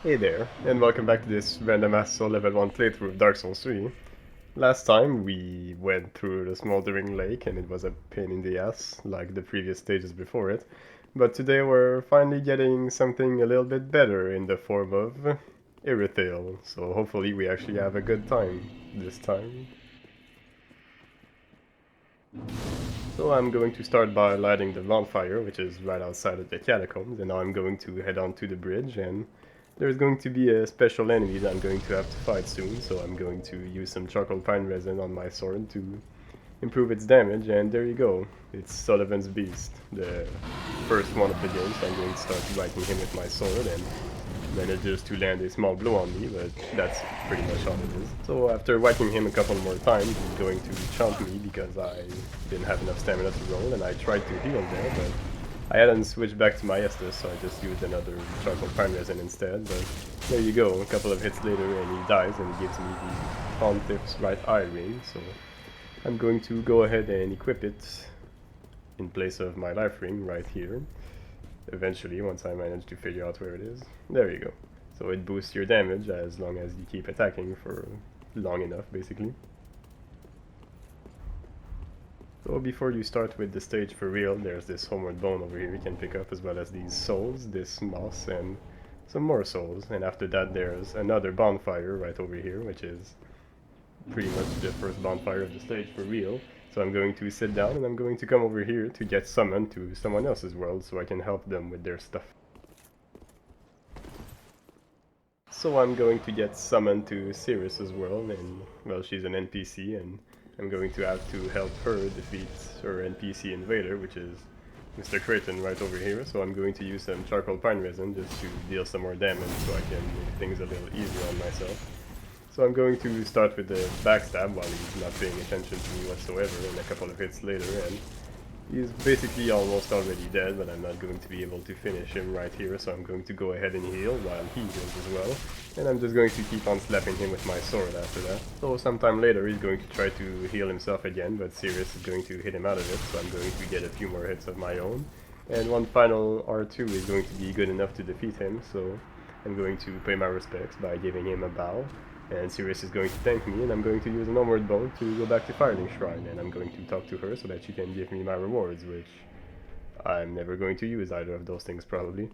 Hey there, and welcome back to this random asshole level 1 playthrough of Dark Souls 3. Last time we went through the smoldering lake and it was a pain in the ass, like the previous stages before it. But today we're finally getting something a little bit better in the form of Irithyll, so hopefully we actually have a good time this time. So I'm going to start by lighting the bonfire, which is right outside of the catacombs, and now I'm going to head on to the bridge, and there's going to be a special enemy that I'm going to have to fight soon, so I'm going to use some charcoal pine resin on my sword to improve its damage, and there you go. It's Sulyvahnn's Beast, the first one of the game, so I'm going to start whacking him with my sword, and manages to land a small blow on me, but that's pretty much all it is. So after whacking him a couple more times, he's going to chomp me because I didn't have enough stamina to roll, and I tried to heal there, but I hadn't switched back to my Estus, so I just used another charcoal prime resin instead, but there you go, a couple of hits later and he dies and he gives me the Pontiff's right eye ring, so I'm going to go ahead and equip it in place of my life ring right here. Eventually, once I manage to figure out where it is. There you go. So it boosts your damage as long as you keep attacking for long enough, basically. So before you start with the stage for real, there's this homeward bone over here you can pick up, as well as these souls, this moss, and some more souls. And after that there's another bonfire right over here, which is pretty much the first bonfire of the stage for real. So I'm going to sit down and I'm going to come over here to get summoned to someone else's world so I can help them with their stuff. So I'm going to get summoned to Cirrus's world, and well, she's an NPC, and I'm going to have to help her defeat her NPC invader, which is Mr. Creighton right over here. So I'm going to use some charcoal pine resin just to deal some more damage so I can make things a little easier on myself. So I'm going to start with the backstab while he's not paying attention to me whatsoever, and a couple of hits later, and he's basically almost already dead, but I'm not going to be able to finish him right here, so I'm going to go ahead and heal while he heals as well. And I'm just going to keep on slapping him with my sword after that. So sometime later he's going to try to heal himself again, but Cirrus is going to hit him out of it, so I'm going to get a few more hits of my own. And one final R2 is going to be good enough to defeat him, so I'm going to pay my respects by giving him a bow. And Cirrus is going to thank me, and I'm going to use an onward bone to go back to Firelink Shrine, and I'm going to talk to her so that she can give me my rewards, which I'm never going to use either of those things probably.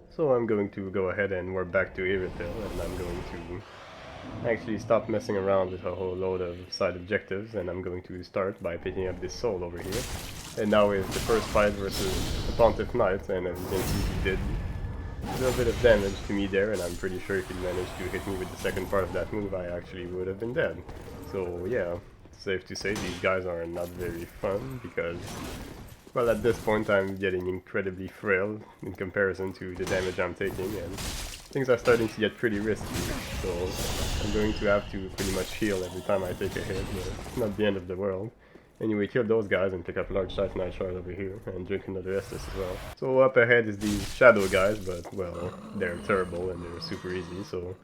So I'm going to go ahead and warp back to Irithyll, and I'm going to actually stop messing around with a whole load of side objectives, and I'm going to start by picking up this soul over here. And now is the first fight versus the Pontiff Knight, and as you can see he did a little bit of damage to me there, and I'm pretty sure if he managed to hit me with the second part of that move I actually would have been dead. So yeah, safe to say these guys are not very fun because, well, at this point I'm getting incredibly frail in comparison to the damage I'm taking, and things are starting to get pretty risky, so I'm going to have to pretty much heal every time I take a hit, but it's not the end of the world. Anyway, kill those guys and pick up a large Titanite shard over here, and drink another Estus as well. So up ahead is these shadow guys, but well, they're terrible and they're super easy, so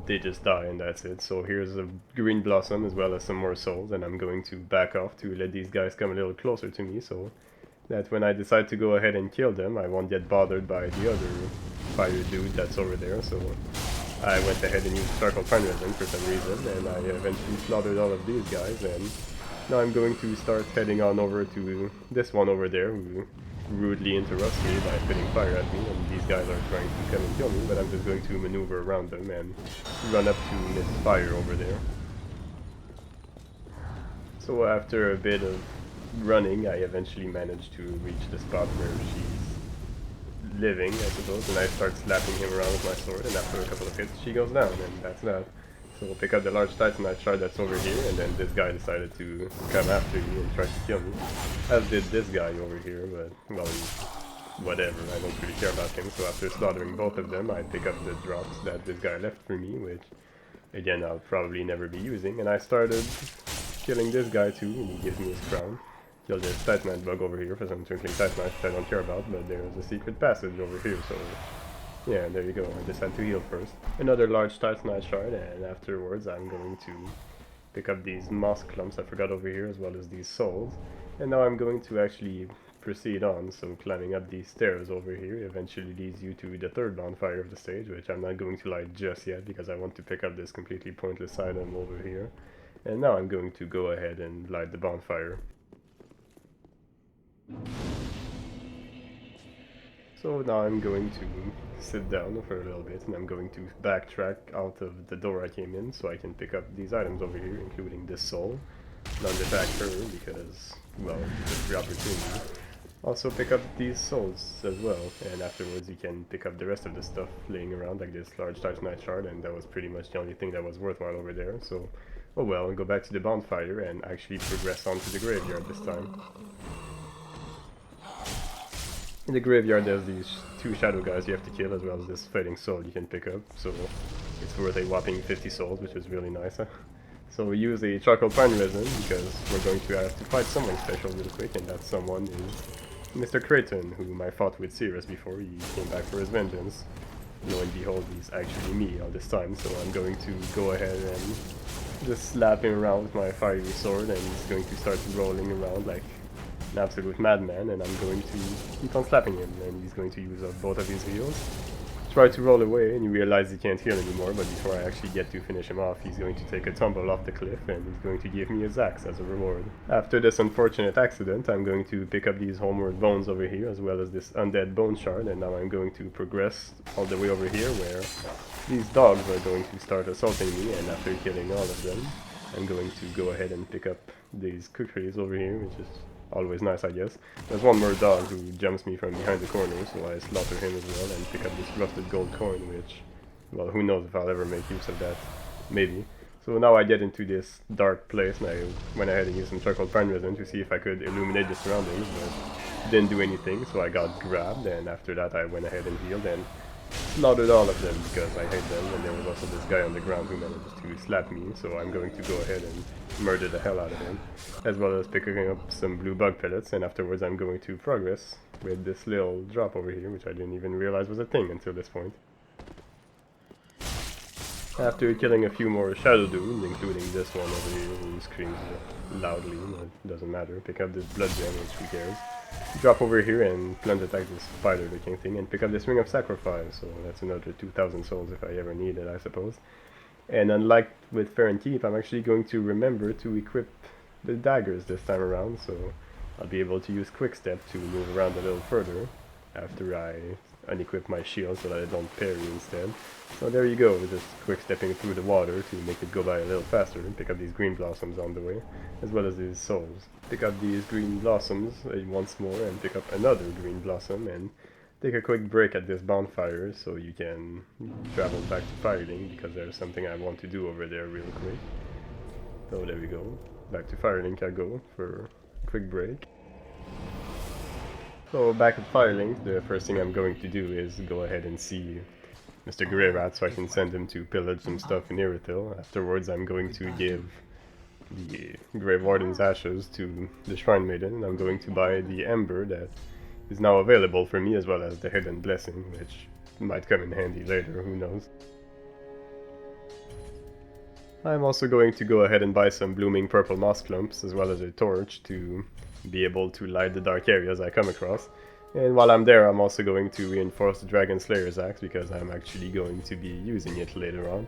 they just die and that's it. So here's a green blossom as well as some more souls, and I'm going to back off to let these guys come a little closer to me, so that when I decide to go ahead and kill them, I won't get bothered by the other fire dude that's over there. So I went ahead and used charcoal pine resin for some reason, and I eventually slaughtered all of these guys, and now I'm going to start heading on over to this one over there who rudely interrupts me by spitting fire at me, and these guys are trying to come and kill me, but I'm just going to maneuver around them and run up to this fire over there. So after a bit of running, I eventually managed to reach the spot where she's living, I suppose, and I start slapping him around with my sword, and after a couple of hits she goes down, and that's that. So we'll pick up the large Titanite shard that's over here, and then this guy decided to come after me and try to kill me. As did this guy over here, but, well, whatever, I don't really care about him. So after slaughtering both of them, I pick up the drops that this guy left for me, which, again, I'll probably never be using, and I started killing this guy too, and he gives me his crown. Kill this Titanite bug over here for some twinkling Titanites I don't care about, but there's a secret passage over here, so yeah, there you go. I just had to heal first. Another large Titanite shard, and afterwards I'm going to pick up these moss clumps I forgot over here, as well as these souls. And now I'm going to actually proceed on. So climbing up these stairs over here eventually leads you to the third bonfire of the stage, which I'm not going to light just yet because I want to pick up this completely pointless item over here. And now I'm going to go ahead and light the bonfire. So now I'm going to sit down for a little bit and I'm going to backtrack out of the door I came in so I can pick up these items over here, including this soul. Not attack her because, well, just the opportunity. Also pick up these souls as well, and afterwards you can pick up the rest of the stuff laying around, like this large Titanite shard, and that was pretty much the only thing that was worthwhile over there. So, oh well, go back to the bonfire and actually progress on to the graveyard this time. In the graveyard there's these two shadow guys you have to kill, as well as this fighting soul you can pick up, so it's worth a whopping 50 souls, which is really nice. So we use a charcoal pine resin because we're going to have to fight someone special real quick, and that someone is Mr. Creighton, whom I fought with Cirrus before he came back for his vengeance. Lo and behold, he's actually me all this time, so I'm going to go ahead and just slap him around with my fiery sword, and he's going to start rolling around like an absolute madman, and I'm going to keep on slapping him, and he's going to use up both of his heals. Try to roll away, and you realize he can't heal anymore, but before I actually get to finish him off, he's going to take a tumble off the cliff, and he's going to give me his axe as a reward. After this unfortunate accident, I'm going to pick up these homeward bones over here, as well as this undead bone shard, and now I'm going to progress all the way over here, where these dogs are going to start assaulting me, and after killing all of them, I'm going to go ahead and pick up these cookies over here, which is always nice, I guess. There's one more dog who jumps me from behind the corner, so I slaughter him as well and pick up this rusted gold coin, which, well, who knows if I'll ever make use of that. Maybe. So now I get into this dark place, and I went ahead and used some charcoal pine resin to see if I could illuminate the surroundings, but didn't do anything, so I got grabbed, and after that I went ahead and healed and slaughtered all of them because I hate them, and there was also this guy on the ground who managed to slap me, so I'm going to go ahead and murder the hell out of him, as well as picking up some blue bug pellets, and afterwards I'm going to progress with this little drop over here, which I didn't even realize was a thing until this point. After killing a few more shadow dudes, including this one over here who screams loudly, but it doesn't matter, pick up this blood gem, which who cares. Drop over here and plunge attack this spider looking thing, and pick up this ring of sacrifice, so that's another 2,000 souls if I ever need it, I suppose. And unlike with Fair and Keep, I'm actually going to remember to equip the daggers this time around, so I'll be able to use Quick Step to move around a little further after I unequip my shield so that I don't parry instead. So there you go, just quick stepping through the water to make it go by a little faster, and pick up these green blossoms on the way, as well as these souls. Pick up these green blossoms once more, and pick up another green blossom, and take a quick break at this bonfire so you can travel back to Firelink, because there's something I want to do over there real quick. So there we go, back to Firelink I go for a quick break. So back at Firelink, the first thing I'm going to do is go ahead and see Mr. Grey Rat so I can send him to pillage some stuff in Irithyll. Afterwards I'm going to give the Grave Warden's ashes to the Shrine Maiden, and I'm going to buy the Ember that is now available for me, as well as the Hidden Blessing, which might come in handy later, who knows. I'm also going to go ahead and buy some blooming purple moss clumps, as well as a torch to be able to light the dark areas I come across. And while I'm there, I'm also going to reinforce the Dragon Slayer's axe, because I'm actually going to be using it later on.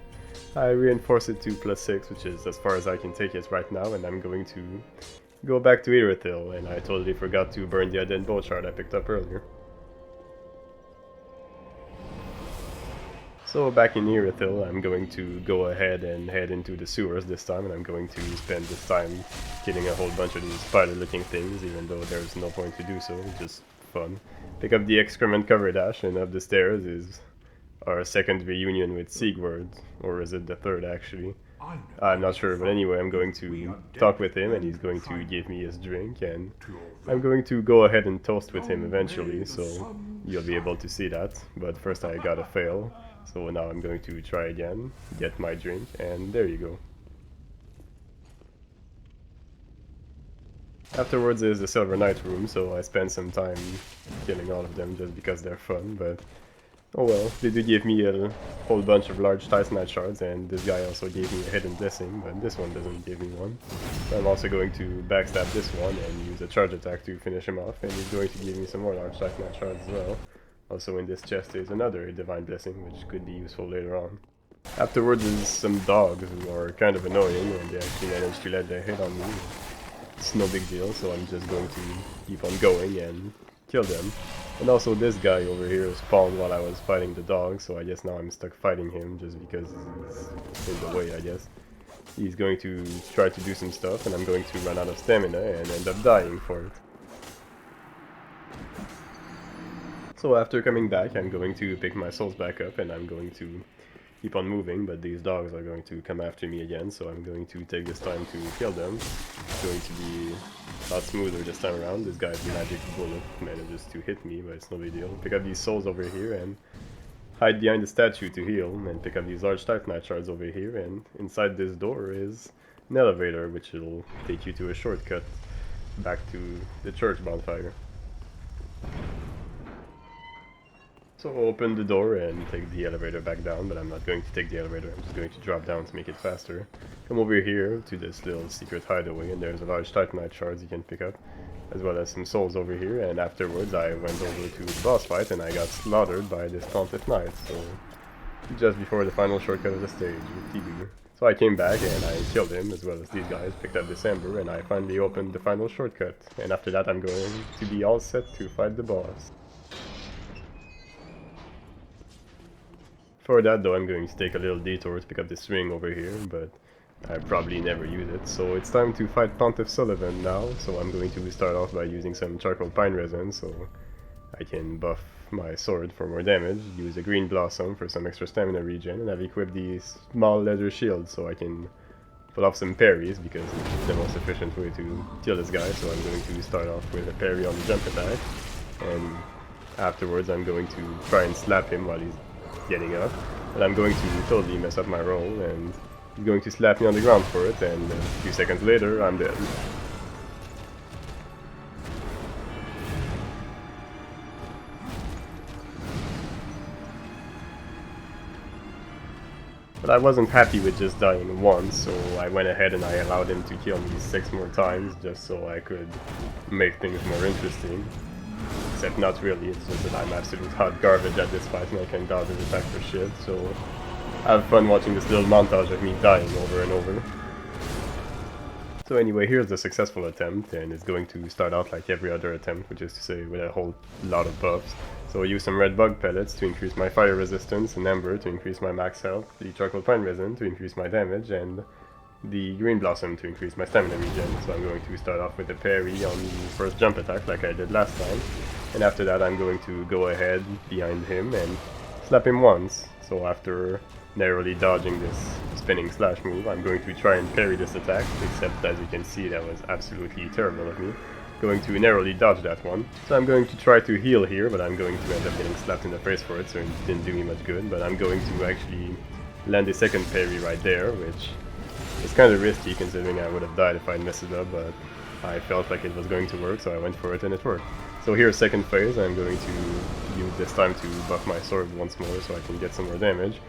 I reinforce it to +6, which is as far as I can take it right now, and I'm going to go back to Irithyll, and I totally forgot to burn the Aden bow shard I picked up earlier. So back in Irithyll, I'm going to go ahead and head into the sewers this time, and I'm going to spend this time killing a whole bunch of these spider-looking things, even though there's no point to do so, it's just fun. Pick up the excrement covered ash, and up the stairs is our second reunion with Sigurd, or is it the third actually? I'm not sure, but anyway, I'm going to talk with him, and he's going to give me his drink, and I'm going to go ahead and toast with him eventually, so you'll be able to see that. But first I gotta fail, so now I'm going to try again, get my drink, and there you go. Afterwards is the Silver Knight room, so I spent some time killing all of them just because they're fun, but Oh well, they did give me a whole bunch of large Titanite shards, and this guy also gave me a hidden blessing, but this one doesn't give me one. So I'm also going to backstab this one and use a charge attack to finish him off, and he's going to give me some more large Titanite shards as well. Also in this chest is another divine blessing, which could be useful later on. Afterwards is some dogs who are kind of annoying, and they actually managed to let their hit on me. It's no big deal, so I'm just going to keep on going and kill them. And also this guy over here spawned while I was fighting the dog, so I guess now I'm stuck fighting him just because he's in the way, I guess. He's going to try to do some stuff, and I'm going to run out of stamina and end up dying for it. So after coming back, I'm going to pick my souls back up, and I'm going to keep on moving, but these dogs are going to come after me again, so I'm going to take this time to kill them. It's going to be a lot smoother this time around. This guy's magic bullet manages to hit me, but it's no big deal. Pick up these souls over here and hide behind the statue to heal, and pick up these large Titanite shards over here, and inside this door is an elevator, which will take you to a shortcut back to the church bonfire. So I'll open the door and take the elevator back down, but I'm not going to take the elevator, I'm just going to drop down to make it faster. Come over here to this little secret hideaway, and there's a large Titanite shards you can pick up, as well as some souls over here, and afterwards I went over to the boss fight and I got slaughtered by this Pontiff Knight, so just before the final shortcut of the stage with Tibu. So I came back and I killed him, as well as these guys, picked up this ember, and I finally opened the final shortcut, and after that I'm going to be all set to fight the boss. For that though, I'm going to take a little detour to pick up this ring over here, but I probably never use it. So it's time to fight Pontiff Sulyvahn now, so I'm going to start off by using some charcoal pine resin, so I can buff my sword for more damage, use a green blossom for some extra stamina regen, and I've equipped the small leather shield so I can pull off some parries, because it's the most efficient way to kill this guy. So I'm going to start off with a parry on the jump attack, and afterwards I'm going to try and slap him while he's getting up, but I'm going to totally mess up my roll, and he's going to slap me on the ground for it, and a few seconds later I'm dead. But I wasn't happy with just dying once, so I went ahead and I allowed him to kill me 6 more times, just so I could make things more interesting. Except not really, it's just that I'm absolute hot garbage at this fight and I can dodge and attack for shit, so I have fun watching this little montage of me dying over and over. So anyway, here's the successful attempt, and it's going to start out like every other attempt, which is to say with a whole lot of buffs. So I use some red bug pellets to increase my fire resistance, an ember to increase my max health, the charcoal pine resin to increase my damage, and the green blossom to increase my stamina regen. So I'm going to start off with a parry on the first jump attack like I did last time, and after that I'm going to go ahead behind him and slap him once. So after narrowly dodging this spinning slash move, I'm going to try and parry this attack, except as you can see that was absolutely terrible of me. Going to narrowly dodge that one. So I'm going to try to heal here, but I'm going to end up getting slapped in the face for it, so it didn't do me much good. But I'm going to actually land a second parry right there, which is kind of risky considering I would have died if I messed it up, but I felt like it was going to work, so I went for it and it worked. So here's second phase. I'm going to use this time to buff my sword once more so I can get some more damage.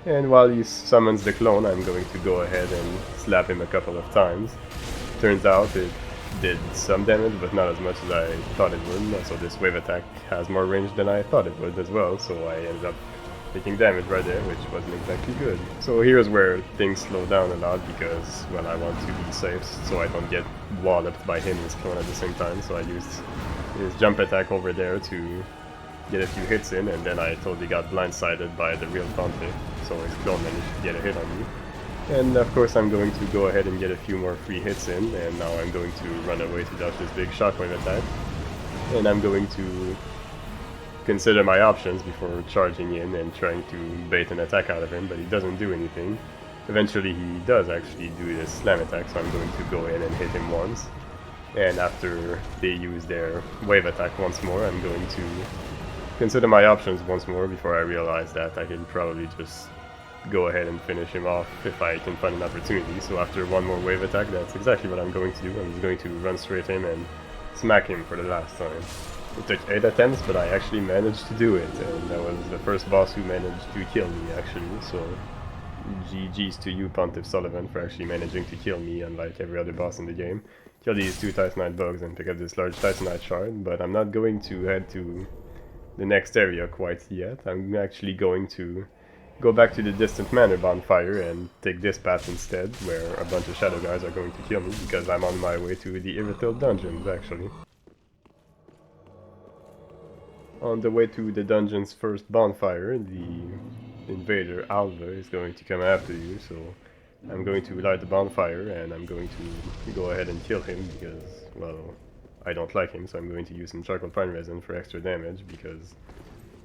And while he summons the clone, I'm going to go ahead and slap him a couple of times. Turns out it did some damage, but not as much as I thought it would. So this wave attack has more range than I thought it would as well, so I ended up taking damage right there, which wasn't exactly good. So here's where things slow down a lot, because, well, I want to be safe so I don't get walloped by him and his clone at the same time. So I used his jump attack over there to get a few hits in, and then I totally got blindsided by the real Pontiff, so his clone managed to get a hit on me. And of course I'm going to go ahead and get a few more free hits in, and now I'm going to run away to dodge this big shockwave attack. And I'm going to consider my options before charging in and trying to bait an attack out of him, but he doesn't do anything. Eventually he does actually do this slam attack, so I'm going to go in and hit him once. And after they use their wave attack once more, I'm going to consider my options once more before I realize that I can probably just go ahead and finish him off if I can find an opportunity. So after one more wave attack, that's exactly what I'm going to do. I'm just going to run straight in and smack him for the last time. It took 8 attempts, but I actually managed to do it, and that was the first boss who managed to kill me, actually, so GG's to you, Pontiff Sulyvahn, for actually managing to kill me, unlike every other boss in the game. Kill these 2 Titanite bugs and pick up this large Titanite shard, but I'm not going to head to the next area quite yet. I'm actually going to go back to the Distant Manor bonfire and take this path instead, where a bunch of shadow guys are going to kill me, because I'm on my way to the Irithyll dungeons, actually. On the way to the dungeon's first bonfire, the invader Alva is going to come after you, so I'm going to light the bonfire and I'm going to go ahead and kill him because, well, I don't like him, so I'm going to use some charcoal pine resin for extra damage because,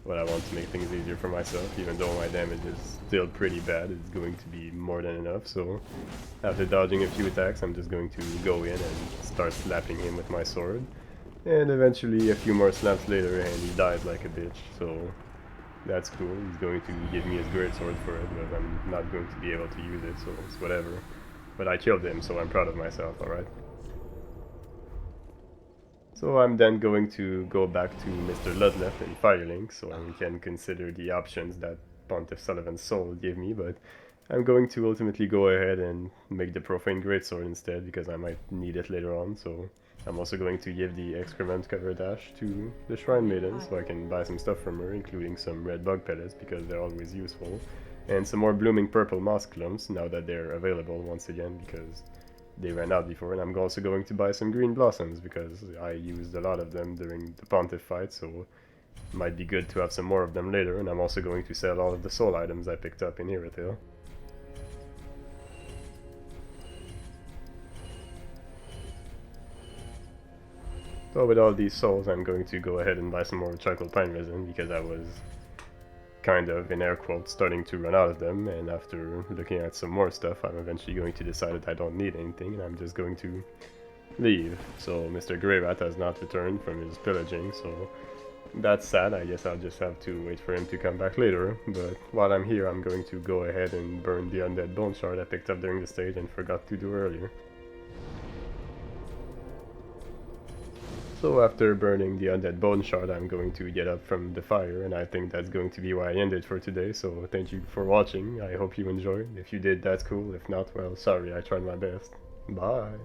well, I want to make things easier for myself. Even though my damage is still pretty bad, it's going to be more than enough, so after dodging a few attacks, I'm just going to go in and start slapping him with my sword. And eventually a few more slaps later and he dies like a bitch, so that's cool. He's going to give me his greatsword for it, but I'm not going to be able to use it, so it's whatever. But I killed him, so I'm proud of myself, alright? So I'm then going to go back to Mr. Ludleth in Firelink, so we can consider the options that Pontiff Sulyvahn's soul gave me, but I'm going to ultimately go ahead and make the Profane Greatsword instead, because I might need it later on, so I'm also going to give the excrement cover dash to the Shrine Maiden, so I can buy some stuff from her, including some red bug pellets, because they're always useful, and some more blooming purple moss clumps, now that they're available once again, because they ran out before, and I'm also going to buy some green blossoms, because I used a lot of them during the Pontiff fight, so it might be good to have some more of them later, and I'm also going to sell all of the soul items I picked up in Irithyll. So with all these souls, I'm going to go ahead and buy some more charcoal pine resin, because I was kind of, in air quotes, starting to run out of them, and after looking at some more stuff, I'm eventually going to decide that I don't need anything, and I'm just going to leave. So Mr. Greyrat has not returned from his pillaging, so that's sad. I guess I'll just have to wait for him to come back later, but while I'm here, I'm going to go ahead and burn the undead bone shard I picked up during the stage and forgot to do earlier. So after burning the undead bone shard, I'm going to get up from the fire, and I think that's going to be where I end it for today, so thank you for watching. I hope you enjoyed. If you did, that's cool. If not, well, sorry, I tried my best. Bye!